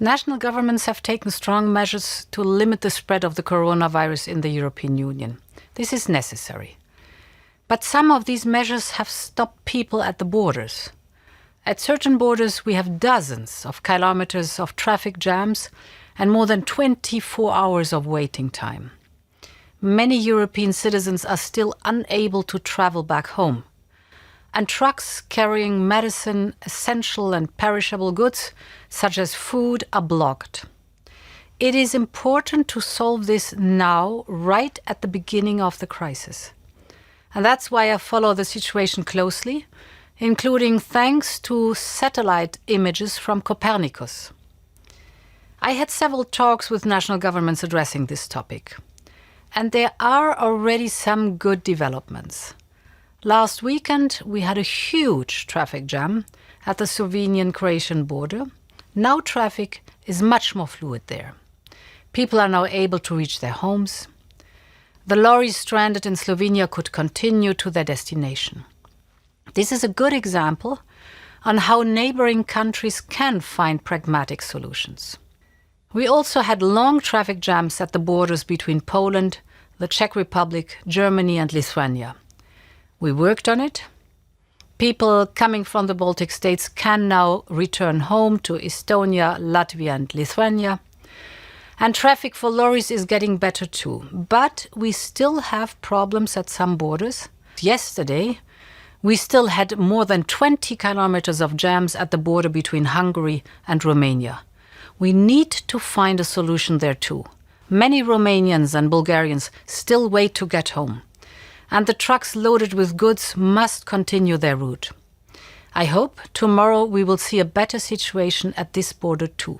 National governments have taken strong measures to limit the spread of the coronavirus in the European Union. This is necessary. But some of these measures have stopped people at the borders. At certain borders, we have dozens of kilometers of traffic jams and more than 24 hours of waiting time. Many European citizens are still unable to travel back home. And trucks carrying medicine, essential and perishable goods, such as food, are blocked. It is important to solve this now, right at the beginning of the crisis. And that's why I follow the situation closely, including thanks to satellite images from Copernicus. I had several talks with national governments addressing this topic. And there are already some good developments. Last weekend, we had a huge traffic jam at the Slovenian-Croatian border. Now traffic is much more fluid there. People are now able to reach their homes. The lorries stranded in Slovenia could continue to their destination. This is a good example on how neighboring countries can find pragmatic solutions. We also had long traffic jams at the borders between Poland, the Czech Republic, Germany and Lithuania. We worked on it. People coming from the Baltic states can now return home to Estonia, Latvia and Lithuania. And traffic for lorries is getting better too. But we still have problems at some borders. Yesterday, we still had more than 20 kilometers of jams at the border between Hungary and Romania. We need to find a solution there too. Many Romanians and Bulgarians still wait to get home. And the trucks loaded with goods must continue their route. I hope tomorrow we will see a better situation at this border too.